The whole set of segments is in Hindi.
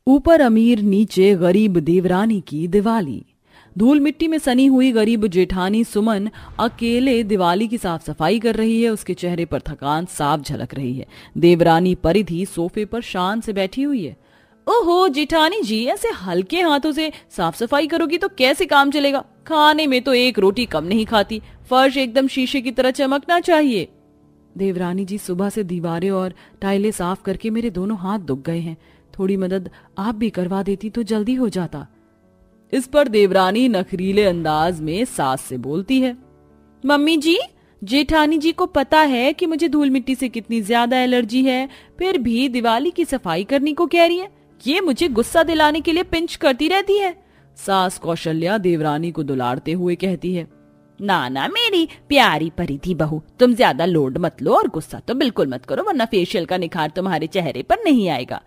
ऊपर अमीर, नीचे गरीब देवरानी की दिवाली। धूल मिट्टी में सनी हुई गरीब जेठानी सुमन अकेले दिवाली की साफ सफाई कर रही है। उसके चेहरे पर थकान साफ झलक रही है। देवरानी परिधि सोफे पर शान से बैठी हुई है। ओहो जेठानी जी, ऐसे हल्के हाथों से साफ सफाई करोगी तो कैसे काम चलेगा? खाने में तो एक रोटी कम नहीं खाती। फर्श एकदम शीशे की तरह चमकना चाहिए। देवरानी जी, सुबह से दीवारें और टाइलें साफ करके मेरे दोनों हाथ दुख गए हैं। थोड़ी मदद आप भी करवा देती तो जल्दी हो जाता। इस पर देवरानी नखरीले अंदाज में सास से बोलती है, मम्मी जी, जेठानी जी को पता है कि मुझे धूल मिट्टी से कितनी ज्यादा एलर्जी है, फिर भी दिवाली की सफाई करने को कह रही है। ये मुझे गुस्सा दिलाने के लिए पिंच करती रहती है। सास कौशल्या देवरानी को दुलारते हुए कहती है, ना ना मेरी प्यारी परिधि बहू, तुम ज्यादा लोड मत लो और गुस्सा तो बिल्कुल मत करो, वरना फेशियल का निखार तुम्हारे चेहरे पर नहीं आएगा।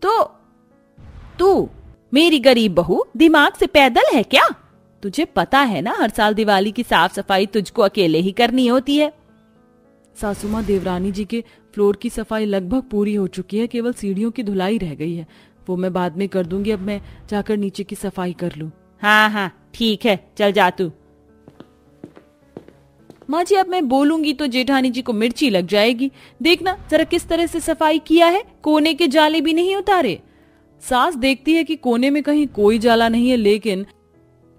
तो तू मेरी गरीब बहू दिमाग से पैदल है क्या? तुझे पता है ना, हर साल दिवाली की साफ सफाई तुझको अकेले ही करनी होती है। सासू माँ, देवरानी जी के फ्लोर की सफाई लगभग पूरी हो चुकी है, केवल सीढ़ियों की धुलाई रह गई है। वो मैं बाद में कर दूंगी, अब मैं जाकर नीचे की सफाई कर लूं। हाँ हाँ ठीक है, चल जा तू। माँ जी, अब मैं बोलूंगी तो जेठानी जी को मिर्ची लग जाएगी। देखना जरा किस तरह से सफाई किया है, कोने के जाले भी नहीं उतारे। सास देखती है कि कोने में कहीं कोई जाला नहीं है,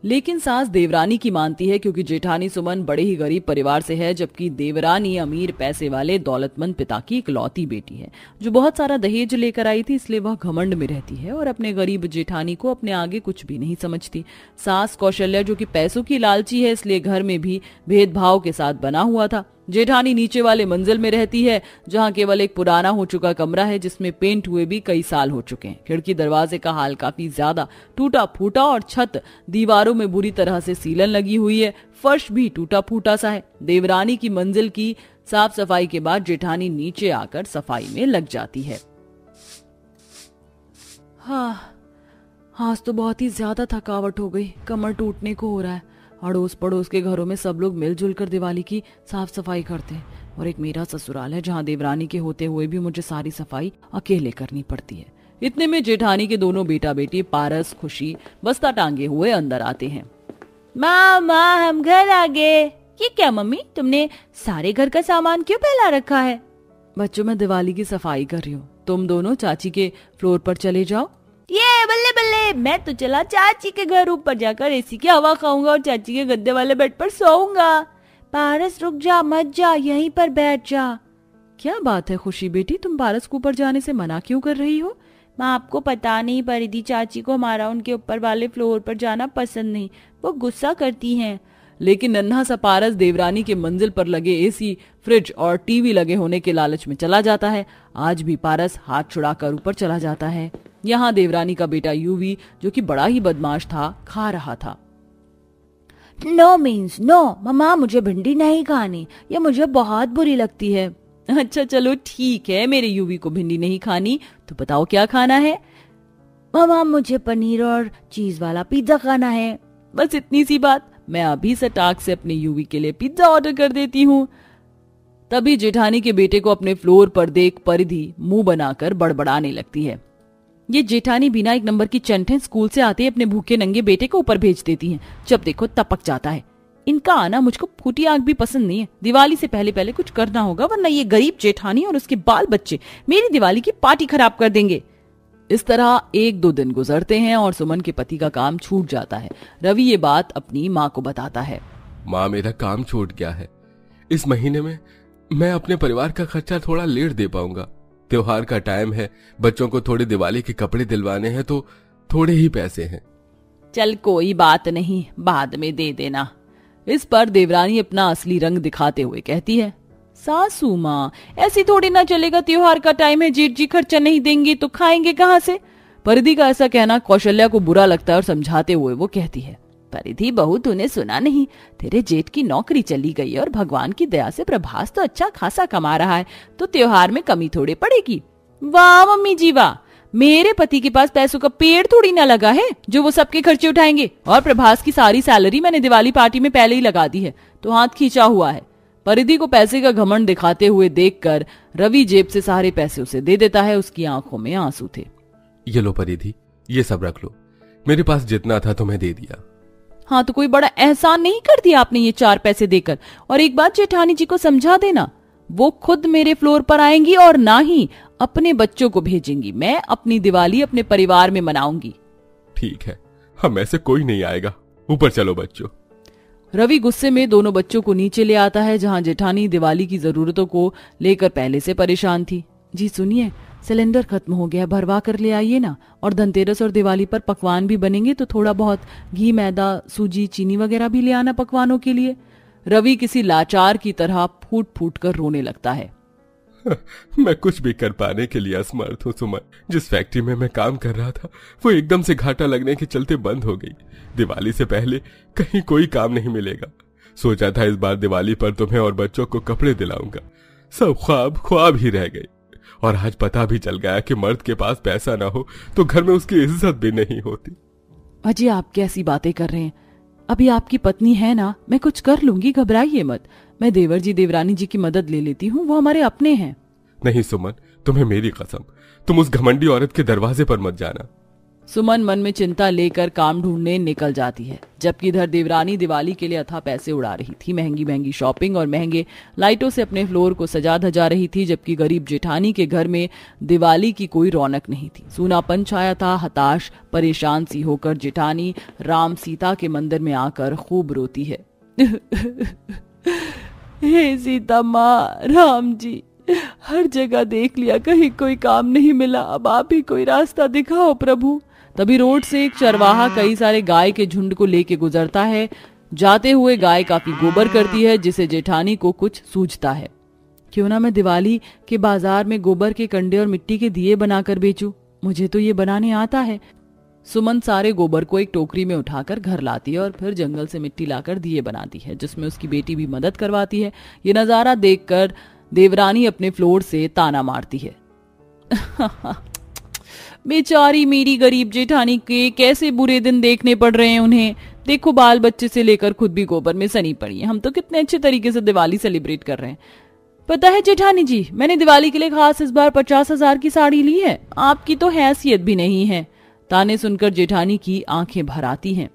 लेकिन सास देवरानी की मानती है, क्योंकि जेठानी सुमन बड़े ही गरीब परिवार से है, जबकि देवरानी अमीर पैसे वाले दौलतमंद पिता की इकलौती बेटी है जो बहुत सारा दहेज लेकर आई थी। इसलिए वह घमंड में रहती है और अपने गरीब जेठानी को अपने आगे कुछ भी नहीं समझती। सास कौशल्या जो कि पैसों की लालची है, इसलिए घर में भी भेदभाव के साथ बना हुआ था। जेठानी नीचे वाले मंजिल में रहती है, जहां केवल एक पुराना हो चुका कमरा है जिसमें पेंट हुए भी कई साल हो चुके हैं। खिड़की दरवाजे का हाल काफी ज्यादा टूटा फूटा और छत दीवारों में बुरी तरह से सीलन लगी हुई है। फर्श भी टूटा फूटा सा है। देवरानी की मंजिल की साफ सफाई के बाद जेठानी नीचे आकर सफाई में लग जाती है। हाँ, आज तो बहुत ही ज्यादा थकावट हो गई, कमर टूटने को हो रहा है। अड़ोस पड़ोस के घरों में सब लोग मिलजुल कर दिवाली की साफ सफाई करते हैं और एक मेरा ससुराल है जहां देवरानी के होते हुए भी मुझे सारी सफाई अकेले करनी पड़ती है। इतने में जेठानी के दोनों बेटा बेटी पारस, खुशी बस्ता टांगे हुए अंदर आते हैं। माँ हम घर आ गए। ये क्या मम्मी, तुमने सारे घर का सामान क्यों फैला रखा है? बच्चों, मैं दिवाली की सफाई कर रही हूँ, तुम दोनों चाची के फ्लोर पर चले जाओ। ये बल्ले बल्ले, मैं तो चला चाची के घर, ऊपर जाकर एसी की हवा खाऊंगा और चाची के गद्दे वाले बेड पर सोऊंगा। पारस रुक जा, मत जा, यहीं पर बैठ जा। क्या बात है खुशी बेटी, तुम पारस को ऊपर जाने से मना क्यों कर रही हो? माँ, आपको पता नहीं, परिधि चाची को हमारा उनके ऊपर वाले फ्लोर पर जाना पसंद नहीं, वो गुस्सा करती हैं। लेकिन नन्हा सा पारस देवरानी के मंजिल पर लगे एसी, फ्रिज और टीवी लगे होने के लालच में चला जाता है। आज भी पारस हाथ छुड़ाकर ऊपर चला जाता है। यहाँ देवरानी का बेटा यूवी, जो कि बड़ा ही बदमाश था, खा रहा था। नो मीन्स नो मम्मा, मुझे भिंडी नहीं खानी, ये मुझे बहुत बुरी लगती है। अच्छा चलो ठीक है, मेरे यूवी को भिंडी नहीं खानी, तो बताओ क्या खाना है? मम्मा, मुझे पनीर और चीज वाला पिज्जा खाना है। बस इतनी सी बात, मैं अभी सटाक से अपने यूवी के लिए पिज्जा ऑर्डर कर देती हूँ। तभी जेठानी के बेटे को अपने फ्लोर पर देख परिधि मुंह बनाकर बड़बड़ाने लगती है। ये जेठानी बिना एक नंबर की चंठें स्कूल से आते ही अपने भूखे नंगे बेटे को ऊपर भेज देती हैं। जब देखो टपक जाता है। इनका आना मुझको फूटी आंख भी पसंद नहीं है। दिवाली से पहले पहले कुछ करना होगा, वरना ये गरीब जेठानी और उसके बाल बच्चे मेरी दिवाली की पार्टी खराब कर देंगे। इस तरह 1-2 दिन गुजरते हैं और सुमन के पति का काम छूट जाता है। रवि ये बात अपनी माँ को बताता है। माँ, मेरा काम छूट गया है। इस महीने में मैं अपने परिवार का खर्चा थोड़ा लेट दे पाऊंगा। त्योहार का टाइम है, बच्चों को थोड़े दिवाली के कपड़े दिलवाने हैं, तो थोड़े ही पैसे हैं। चल कोई बात नहीं, बाद में दे देना। इस पर देवरानी अपना असली रंग दिखाते हुए कहती है, सासू माँ, ऐसी थोड़ी ना चलेगा, त्योहार का टाइम है, जेठ जी खर्चा नहीं देंगे तो खाएंगे कहाँ से? परिधि का ऐसा कहना कौशल्या को बुरा लगता है और समझाते हुए वो कहती है, परिधि बहू, तूने सुना नहीं, तेरे जेठ की नौकरी चली गई है और भगवान की दया से प्रभास तो अच्छा खासा कमा रहा है, तो त्योहार में कमी थोड़ी पड़ेगी। वाह मम्मी जी वाह, मेरे पति के पास पैसों का पेड़ थोड़ी ना लगा है जो वो सबके खर्चे उठाएंगे, और प्रभास की सारी सैलरी मैंने दिवाली पार्टी में पहले ही लगा दी है, तो हाथ खींचा हुआ है। परिधि को पैसे का घमंड दिखाते हुए देखकर रवि जेब से सारे पैसे उसे दे देता है। उसकी आंखों में आंसू थे। ये लो परिधि, ये सब रख लो, मेरे पास जितना था तुम्हें दे दिया। हाँ तो कोई बड़ा एहसान नहीं कर दिया आपने ये 4 पैसे देकर। और एक बात जेठानी जी को समझा देना, वो खुद मेरे फ्लोर पर आएंगी और ना ही अपने बच्चों को भेजेंगी। मैं अपनी दिवाली अपने परिवार में मनाऊंगी। ठीक है, हम में से कोई नहीं आएगा, ऊपर चलो बच्चों। रवि गुस्से में दोनों बच्चों को नीचे ले आता है, जहां जेठानी दिवाली की जरूरतों को लेकर पहले से परेशान थी। जी सुनिए, सिलेंडर खत्म हो गया, भरवा कर ले आइए ना। और धनतेरस और दिवाली पर पकवान भी बनेंगे, तो थोड़ा बहुत घी, मैदा, सूजी, चीनी वगैरह भी ले आना पकवानों के लिए। रवि किसी लाचार की तरह फूट फूट कर रोने लगता है। मैं कुछ भी कर पाने के लिए असमर्थ हूँ सुमन। जिस फैक्ट्री में मैं काम कर रहा था वो एकदम से घाटा लगने के चलते बंद हो गई। दिवाली से पहले कहीं कोई काम नहीं मिलेगा। सोचा था इस बार दिवाली पर तुम्हें और बच्चों को कपड़े दिलाऊंगा, सब ख्वाब ही रह गए। और आज पता भी चल गया कि मर्द के पास पैसा ना हो तो घर में उसकी इज्जत भी नहीं होती। अजी आप कैसी बातें कर रहे हैं? अभी आपकी पत्नी है ना, मैं कुछ कर लूंगी, घबराइए मत। मैं देवर जी देवरानी जी की मदद ले लेती हूँ, वो हमारे अपने हैं। नहीं सुमन, तुम्हें मेरी कसम, तुम उस घमंडी औरत के दरवाजे पर मत जाना। सुमन मन में चिंता लेकर काम ढूंढने निकल जाती है, जबकि इधर देवरानी दिवाली के लिए अथाह पैसे उड़ा रही थी। महंगी महंगी शॉपिंग और महंगे लाइटों से अपने फ्लोर को सजा धजा रही थी, जबकि गरीब जेठानी के घर में दिवाली की कोई रौनक नहीं थी। सूनापन छाया था। हताश परेशान सी होकर जेठानी राम सीता के मंदिर में आकर खूब रोती है। हे सीता माँ, राम जी, हर जगह देख लिया, कहीं कोई काम नहीं मिला, अब आप ही कोई रास्ता दिखाओ प्रभु। तभी रोड से एक चरवाहा कई सारे गाय के झुंड को लेके गुजरता है। जाते हुए गाय काफी गोबर करती है, जिसे जेठानी को कुछ सूझता है। क्यों ना मैं दिवाली के बाजार में गोबर के कंडे और मिट्टी के दिए बनाकर बेचूं, मुझे तो ये बनाने आता है। सुमन सारे गोबर को एक टोकरी में उठाकर घर लाती है और फिर जंगल से मिट्टी लाकर दिए बनाती है, जिसमें उसकी बेटी भी मदद करवाती है। ये नजारा देखकर देवरानी अपने फ्लोर से ताना मारती है। बेचारी मेरी गरीब जेठानी के कैसे बुरे दिन देखने पड़ रहे हैं उन्हें। देखो, बाल बच्चे से लेकर खुद भी गोबर में सनी पड़ी है। हम तो कितने अच्छे तरीके से दिवाली सेलिब्रेट कर रहे हैं। पता है जेठानी जी, मैंने दिवाली के लिए खास इस बार 50,000 की साड़ी ली है। आपकी तो हैसियत भी नहीं है। ताने सुनकर जेठानी की आंखें भर आती हैं।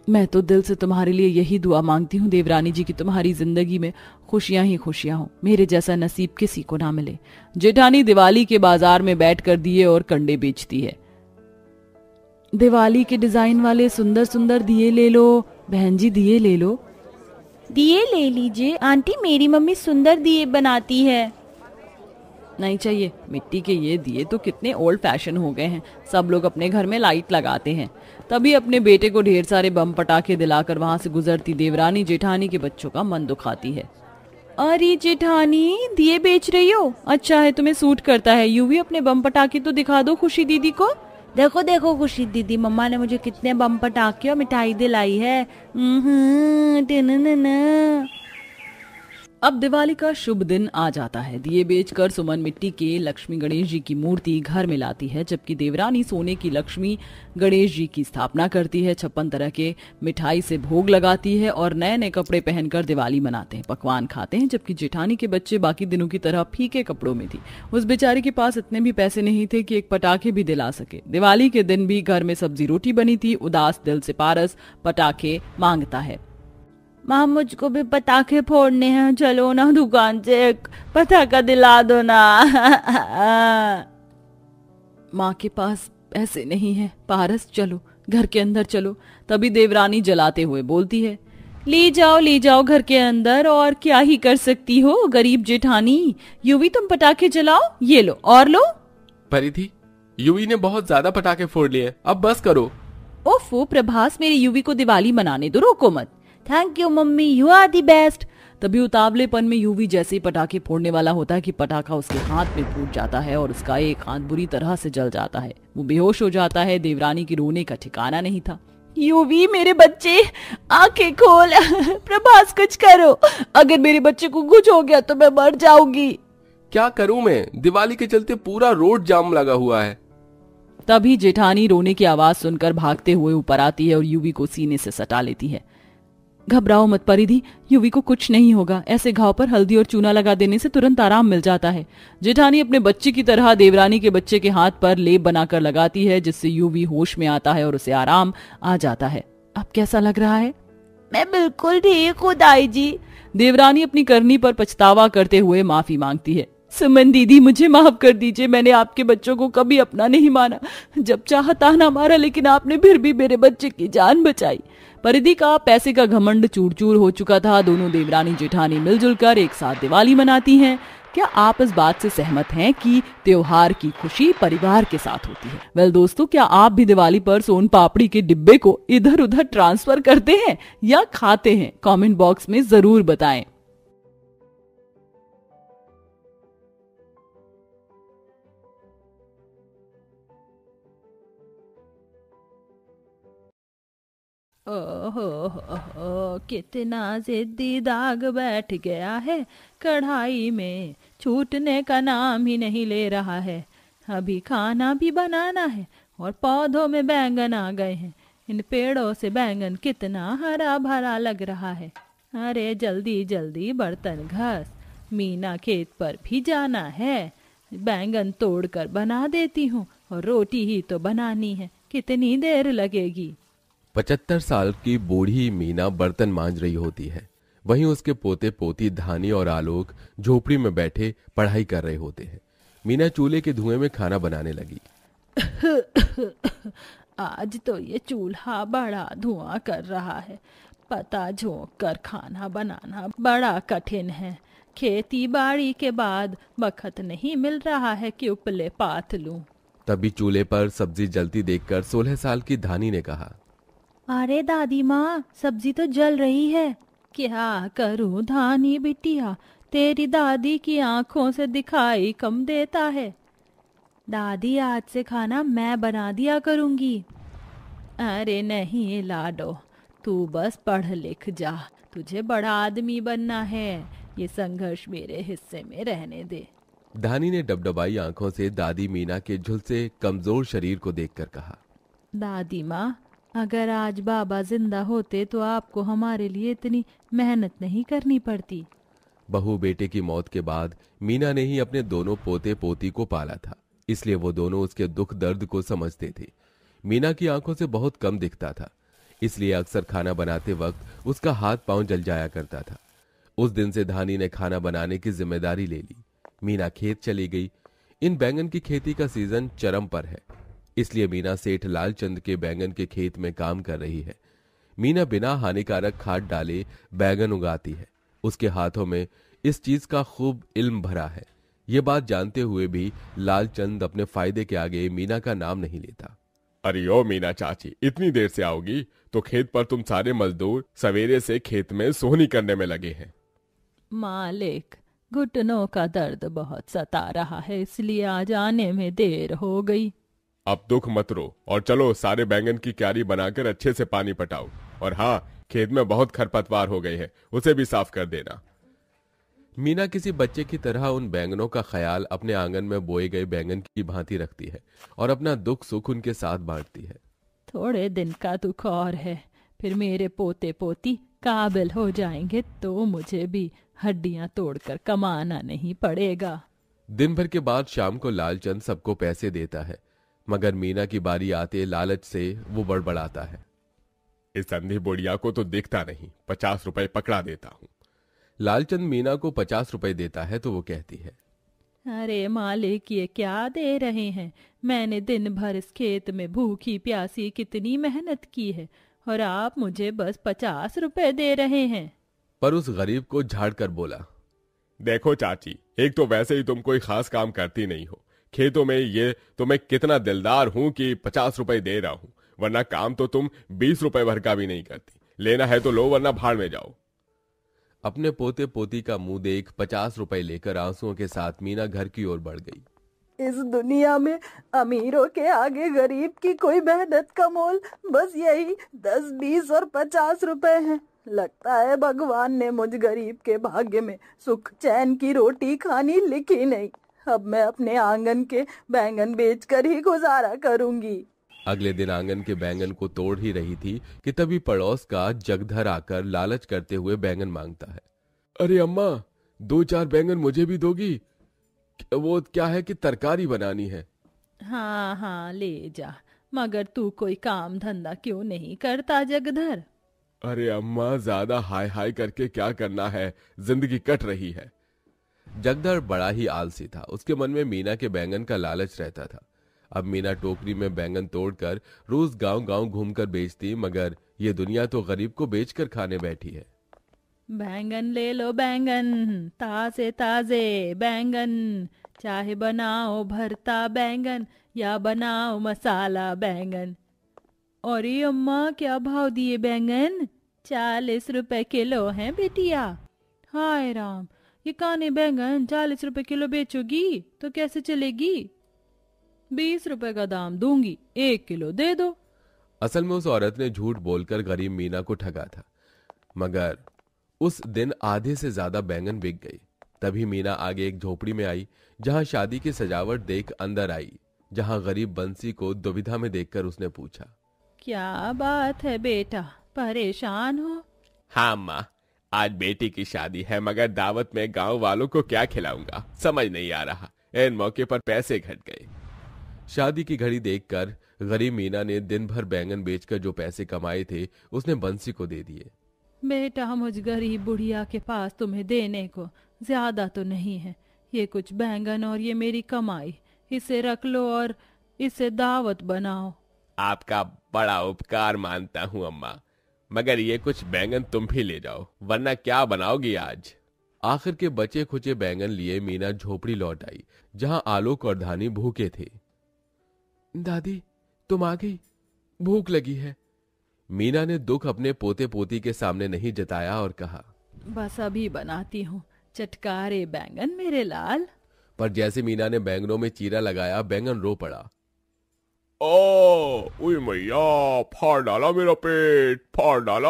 मैं तो दिल से तुम्हारे लिए यही दुआ मांगती हूँ देवरानी जी की तुम्हारी जिंदगी में खुशियां ही खुशियां हो, मेरे जैसा नसीब किसी को ना मिले। जेठानी दिवाली के बाजार में बैठकर दिए और कंडे बेचती है। दिवाली के डिजाइन वाले सुंदर सुंदर दिए ले लो बहन जी, दिए ले लो। दिए ले लीजिए आंटी, मेरी मम्मी सुंदर दिए बनाती है। नहीं चाहिए, मिट्टी के ये दिए तो कितने ओल्ड फैशन हो गए हैं। सब लोग अपने घर में लाइट लगाते हैं। तभी अपने बेटे को ढेर सारे बम पटाखे दिलाकर वहां से गुजरती देवरानी जेठानी के बच्चों का मन दुखाती है। अरे जेठानी, दिए बेच रही हो? अच्छा है, तुम्हें सूट करता है। यूं भी अपने बम पटाखे तो दिखा दो खुशी दीदी को। देखो देखो खुशी दीदी, मम्मा ने मुझे कितने बम पटाखे और मिठाई दिलाई है। अब दिवाली का शुभ दिन आ जाता है। दिए बेचकर सुमन मिट्टी के लक्ष्मी गणेश जी की मूर्ति घर में लाती है, जबकि देवरानी सोने की लक्ष्मी गणेश जी की स्थापना करती है। 56 तरह के मिठाई से भोग लगाती है और नए नए कपड़े पहनकर दिवाली मनाते हैं, पकवान खाते हैं। जबकि जेठानी के बच्चे बाकी दिनों की तरह फीके कपड़ों में थी। उस बेचारी के पास इतने भी पैसे नहीं थे कि एक पटाखे भी दिला सके। दिवाली के दिन भी घर में सब्जी रोटी बनी थी। उदास दिल से पारस पटाखे मांगता है। माँ, मुझको भी पटाखे फोड़ने हैं, चलो ना दुकान से एक पटाखा दिला दो ना। माँ के पास पैसे नहीं है। पारस चलो, घर के अंदर चलो। तभी देवरानी जलाते हुए बोलती है, ले जाओ घर के अंदर, और क्या ही कर सकती हो गरीब जेठानी। यूं भी तुम पटाखे जलाओ, ये लो और लो। परिधि, यूवी ने बहुत ज्यादा पटाखे फोड़ लिए, अब बस करो। ओफो प्रभास, मेरी यूवी को दिवाली मनाने दो, रोको मत। Thank you mummy, you are the best. तभी उतावलेपन में यूवी जैसे ही पटाखे फोड़ने वाला होता है कि पटाखा उसके हाथ में फूट जाता है और उसका एक हाथ बुरी तरह से जल जाता है। वो बेहोश हो जाता है। देवरानी की रोने का ठिकाना नहीं था। यूवी मेरे बच्चे, आंखें खोल। प्रभास कुछ करो, अगर मेरे बच्चे को कुछ हो गया तो मैं मर जाऊंगी। क्या करूं मैं, दिवाली के चलते पूरा रोड जाम लगा हुआ है। तभी जेठानी रोने की आवाज सुनकर भागते हुए ऊपर आती है और यूवी को सीने से सटा लेती है। घबराओ मत परिधि, युवी को कुछ नहीं होगा। ऐसे घाव पर हल्दी और चूना लगा देने से तुरंत आराम मिल जाता है। जेठानी अपने बच्चे की तरह देवरानी के बच्चे के हाथ पर लेप बनाकर लगाती है, जिससे युवी होश में आता है और उसे आराम आ जाता है। अब कैसा लग रहा है? मैं बिल्कुल ठीक हूँ दाई जी। देवरानी अपनी करनी पर पछतावा करते हुए माफी मांगती है। सुमन दीदी, मुझे माफ कर दीजिए, मैंने आपके बच्चों को कभी अपना नहीं माना। जब चाहा ताना मारा, लेकिन आपने फिर भी मेरे बच्चे की जान बचाई। परिधि का पैसे का घमंड चूर चूर हो चुका था। दोनों देवरानी जेठानी मिलजुल कर एक साथ दिवाली मनाती हैं। क्या आप इस बात से सहमत हैं कि त्योहार की खुशी परिवार के साथ होती है? वेल दोस्तों, क्या आप भी दिवाली पर सोन पापड़ी के डिब्बे को इधर उधर ट्रांसफर करते हैं या खाते हैं? कमेंट बॉक्स में जरूर बताएं। ओहो, कितना जिद्दी दाग बैठ गया है कढ़ाई में, छूटने का नाम ही नहीं ले रहा है। अभी खाना भी बनाना है और पौधों में बैंगन आ गए हैं। इन पेड़ों से बैंगन कितना हरा भरा लग रहा है। अरे जल्दी जल्दी बर्तन घस, मीना खेत पर भी जाना है। बैंगन तोड़कर बना देती हूँ और रोटी ही तो बनानी है, कितनी देर लगेगी। 75 साल की बूढ़ी मीना बर्तन मांज रही होती है। वहीं उसके पोते पोती धानी और आलोक झोपड़ी में बैठे पढ़ाई कर रहे होते हैं। मीना चूल्हे के धुएं में खाना बनाने लगी। आज तो ये चूल्हा बड़ा धुआं कर रहा है। पता झोंक कर खाना बनाना बड़ा कठिन है। खेती बाड़ी के बाद वक्त नहीं मिल रहा है कि उपले पाथ लूं। तभी चूल्हे पर सब्जी जलती देखकर 16 साल की धानी ने कहा, अरे दादी माँ, सब्जी तो जल रही है। क्या करूं धानी बिटिया, तेरी दादी की आंखों से दिखाई कम देता है। दादी, आज से खाना मैं बना दिया करूंगी। अरे नहीं लाडो, तू बस पढ़ लिख जा, तुझे बड़ा आदमी बनना है। ये संघर्ष मेरे हिस्से में रहने दे। धानी ने डबडबाई आंखों से दादी मीना के झुलसे कमजोर शरीर को देखकर कहा, दादी माँ, अगर आज बाबा जिंदा होते तो आपको हमारे लिए इतनी मेहनत नहीं करनी पड़ती। बहू बेटे की मौत के बाद मीना ने ही अपने दोनों पोते पोती को पाला था, इसलिए वो दोनों उसके दुख दर्द को समझते थे। मीना की आंखों से बहुत कम दिखता था, इसलिए अक्सर खाना बनाते वक्त उसका हाथ पांव जल जाया करता था। उस दिन से धानी ने खाना बनाने की जिम्मेदारी ले ली। मीना खेत चली गई। इन बैंगन की खेती का सीजन चरम पर है, इसलिए मीना सेठ लालचंद के बैंगन के खेत में काम कर रही है। मीना बिना हानिकारक खाद डाले बैंगन उगाती है। उसके हाथों में इस चीज का खूब इल्म भरा है। ये बात जानते हुए भी लालचंद अपने फायदे के आगे मीना का नाम नहीं लेता। अरे ओ मीना चाची, इतनी देर से आओगी? तो खेत पर तुम सारे मजदूर सवेरे से खेत में सोहनी करने में लगे हैं। मालिक, घुटनों का दर्द बहुत सता रहा है, इसलिए आज आने में देर हो गई। अब दुख मत रो और चलो सारे बैंगन की क्यारी बनाकर अच्छे से पानी पटाओ। और हाँ, खेत में बहुत खरपतवार हो गई है, उसे भी साफ कर देना। मीना किसी बच्चे की तरह उन बैंगनों का ख्याल अपने आंगन में बोए गए बैंगन की भांति रखती है और अपना दुख सुख उनके साथ बांटती है। थोड़े दिन का दुख और है, फिर मेरे पोते पोती काबिल हो जाएंगे तो मुझे भी हड्डियां तोड़कर कमाना नहीं पड़ेगा। दिन भर के बाद शाम को लालचंद सबको पैसे देता है, मगर मीना की बारी आते लालच से वो बड़बड़ाता है। इस अंधी बुढ़िया को तो दिखता नहीं, 50 रुपए पकड़ा देता हूँ। लालचंद मीना को 50 रुपए देता है तो वो कहती है, अरे मालिक, ये क्या दे रहे हैं? मैंने दिन भर इस खेत में भूखी प्यासी कितनी मेहनत की है और आप मुझे बस 50 रुपए दे रहे हैं। पर उस गरीब को झाड़ कर बोला, देखो चाची, एक तो वैसे ही तुम कोई खास काम करती नहीं हो खेतों में, ये तो मैं कितना दिलदार हूं कि 50 रुपए दे रहा हूं, वरना काम तो तुम 20 रुपए भर का भी नहीं करती। लेना है तो लो, वरना भाड़ में जाओ। अपने पोते पोती का मुंह देख 50 रुपए लेकर आंसुओं के साथ मीना घर की ओर बढ़ गई। इस दुनिया में अमीरों के आगे गरीब की कोई मेहनत का मोल बस यही 10, 20 और 50 रुपए है। लगता है भगवान ने मुझ गरीब के भाग्य में सुख चैन की रोटी खानी लिखी नहीं। अब मैं अपने आंगन के बैंगन बेचकर ही गुजारा करूंगी। अगले दिन आंगन के बैंगन को तोड़ ही रही थी कि तभी पड़ोस का जगधर आकर लालच करते हुए बैंगन मांगता है। अरे अम्मा, 2-4 बैंगन मुझे भी दोगी? वो क्या है कि तरकारी बनानी है। हाँ हाँ ले जा, मगर तू कोई काम धंधा क्यों नहीं करता जगधर? अरे अम्मा, ज्यादा हाय हाय करके क्या करना है, जिंदगी कट रही है। जगधर बड़ा ही आलसी था। उसके मन में मीना के बैंगन का लालच रहता था। अब मीना टोकरी में बैंगन तोड़कर रोज गांव गांव घूमकर बेचती, मगर ये दुनिया तो गरीब को बेचकर खाने बैठी है। बैंगन ले लो बैंगन, ताजे ताजे बैंगन, चाहे बनाओ भरता बैंगन या बनाओ मसाला बैंगन। अरे अम्मा, क्या भाव दिए बैंगन? 40 रुपए किलो हैं बेटिया। हाय राम, ये काने बैंगन 40 रुपए किलो बेचोगी तो कैसे चलेगी? 20 रुपए का दाम दूंगी, 1 किलो दे दो। असल में उस औरत ने झूठ बोलकर गरीब मीना को ठगा था, मगर उस दिन आधे से ज्यादा बैंगन बिक गई। तभी मीना आगे एक झोपड़ी में आई, जहां शादी की सजावट देख अंदर आई। जहां गरीब बंसी को दुविधा में देखकर उसने पूछा, क्या बात है बेटा, परेशान हो? हाँ अम्मा, आज बेटी की शादी है, मगर दावत में गांव वालों को क्या खिलाऊंगा समझ नहीं आ रहा। इन मौके पर पैसे घट गए। शादी की घड़ी देखकर गरीब मीना ने दिन भर बैंगन बेचकर जो पैसे कमाए थे उसने बंसी को दे दिए। बेटा, मुझ गरीब बुढ़िया के पास तुम्हें देने को ज्यादा तो नहीं है। ये कुछ बैंगन और ये मेरी कमाई, इसे रख लो और इसे दावत बनाओ। आपका बड़ा उपकार मानता हूँ अम्मा, मगर ये कुछ बैंगन तुम भी ले जाओ, वरना क्या बनाओगी आज? आखिर के बचे खुचे बैंगन लिए मीना झोपड़ी लौट आई, जहां आलोक और धानी भूखे थे। दादी, तुम आ गई, भूख लगी है। मीना ने दुख अपने पोते पोती के सामने नहीं जताया और कहा, बस अभी बनाती हूँ, चटकारे बैंगन मेरे लाल। पर जैसे मीना ने बैंगनों में चीरा लगाया, बैंगन रो पड़ा। ओए मैया, फाड़ डाला मेरा पेट, फाड़ डाला।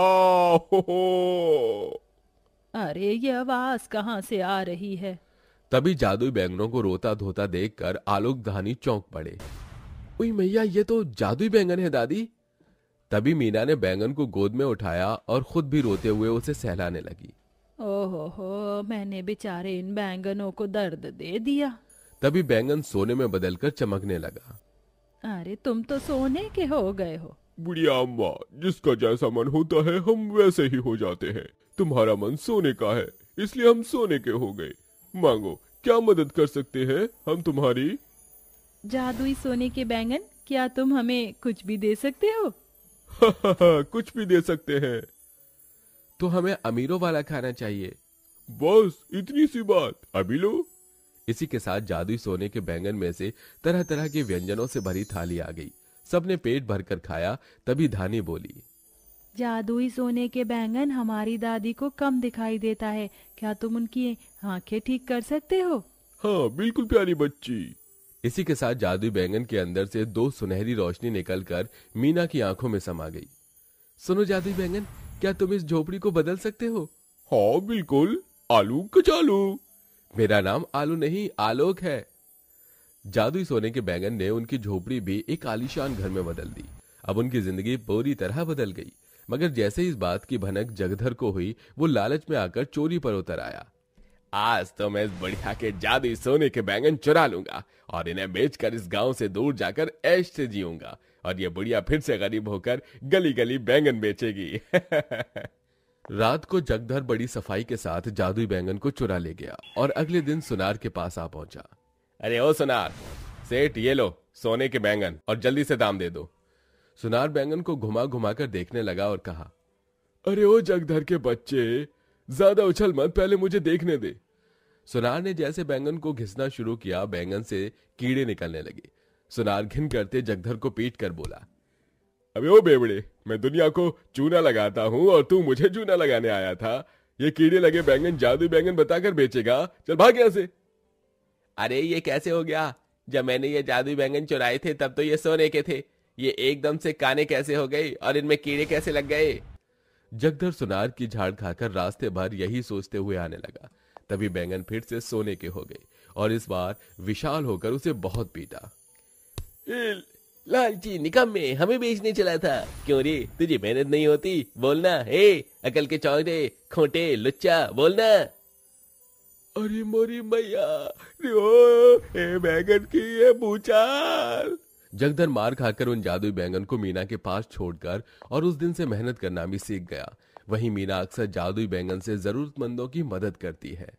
हो। अरे ये आवाज कहाँ से आ रही है? तभी जादुई बैंगनों को रोता धोता देखकर आलोक धानी चौंक पड़े। ओए मैया, ये तो जादुई बैंगन है दादी। तभी मीना ने बैंगन को गोद में उठाया और खुद भी रोते हुए उसे सहलाने लगी। ओहो, मैंने बेचारे इन बैंगनों को दर्द दे दिया। तभी बैंगन सोने में बदलकर चमकने लगा। अरे तुम तो सोने के हो गए हो। बुढ़िया अम्मा, जिसका जैसा मन होता है हम वैसे ही हो जाते हैं। तुम्हारा मन सोने का है, इसलिए हम सोने के हो गए। मांगो, क्या मदद कर सकते हैं हम तुम्हारी? जादुई सोने के बैंगन, क्या तुम हमें कुछ भी दे सकते हो? कुछ भी दे सकते हैं। तो हमें अमीरों वाला खाना चाहिए। बस इतनी सी बात, अभी लो। इसी के साथ जादुई सोने के बैंगन में से तरह तरह के व्यंजनों से भरी थाली आ गई। सबने पेट भरकर खाया। तभी धानी बोली, जादुई सोने के बैंगन हमारी दादी को कम दिखाई देता है, क्या तुम उनकी आंखें ठीक कर सकते हो? हाँ बिल्कुल प्यारी बच्ची। इसी के साथ जादुई बैंगन के अंदर से 2 सुनहरी रोशनी निकलकर मीना की आंखों में समा गई। सुनो जादुई बैंगन, क्या तुम इस झोपड़ी को बदल सकते हो? हाँ बिल्कुल, आलू कचालू। मेरा नाम आलू नहीं, आलोक है। जादुई सोने के बैंगन ने उनकी झोपड़ी भी एक आलीशान घर में बदल दी। अब उनकी जिंदगी पूरी तरह बदल गई। मगर जैसे इस बात की भनक जगधर को हुई, वो लालच में आकर चोरी पर उतर आया। आज तो मैं इस बढ़िया के जादुई सोने के बैंगन चुरा लूंगा और इन्हें बेचकर इस गांव से दूर जाकर ऐश से जीऊंगा, और ये बुढ़िया फिर से गरीब होकर गली गली बैंगन बेचेगी। रात को जगधर बड़ी सफाई के साथ जादुई बैंगन को चुरा ले गया और अगले दिन सुनार के पास आ पहुंचा। अरे ओ सुनार सेठ, ये लो सोने के बैंगन और जल्दी से दाम दे दो। सुनार बैंगन को घुमा घुमा कर देखने लगा और कहा, अरे ओ जगधर के बच्चे, ज्यादा उछल मत, पहले मुझे देखने दे। सुनार ने जैसे बैंगन को घिसना शुरू किया, बैंगन से कीड़े निकलने लगे। सुनार घिन करते जगधर को पीट कर बोला, अबे ओ बेवड़े, मैं दुनिया को चूना लगाता हूँ और तू मुझे चूना लगाने आया था। ये कीड़े लगे बैंगन जादुई बैंगन बताकर बेचेगा, चल भाग यहाँ से। अरे ये कैसे हो गया? जब मैंने ये जादुई बैंगन चुराए थे तब तो ये सोने के थे, ये एकदम से काने कैसे हो गए और इनमें कीड़े कैसे लग गए? जगधर सुनार की झाड़ खाकर रास्ते भर यही सोचते हुए आने लगा। तभी बैंगन फिर से सोने के हो गए और इस बार विशाल होकर उसे बहुत पीटा। लालची निकम्मे, हमें बेचने चला था। क्यों रे, तुझे मेहनत नहीं होती? बोलना, हे अकल के चौधे खोटे लुच्चा, बोलना। अरे मोरी मैया, बैंगन की ये भूचाल। जगदर मार खाकर उन जादुई बैंगन को मीना के पास छोड़कर और उस दिन से मेहनत करना भी सीख गया। वहीं मीना अक्सर जादुई बैंगन से जरूरतमंदों की मदद करती है।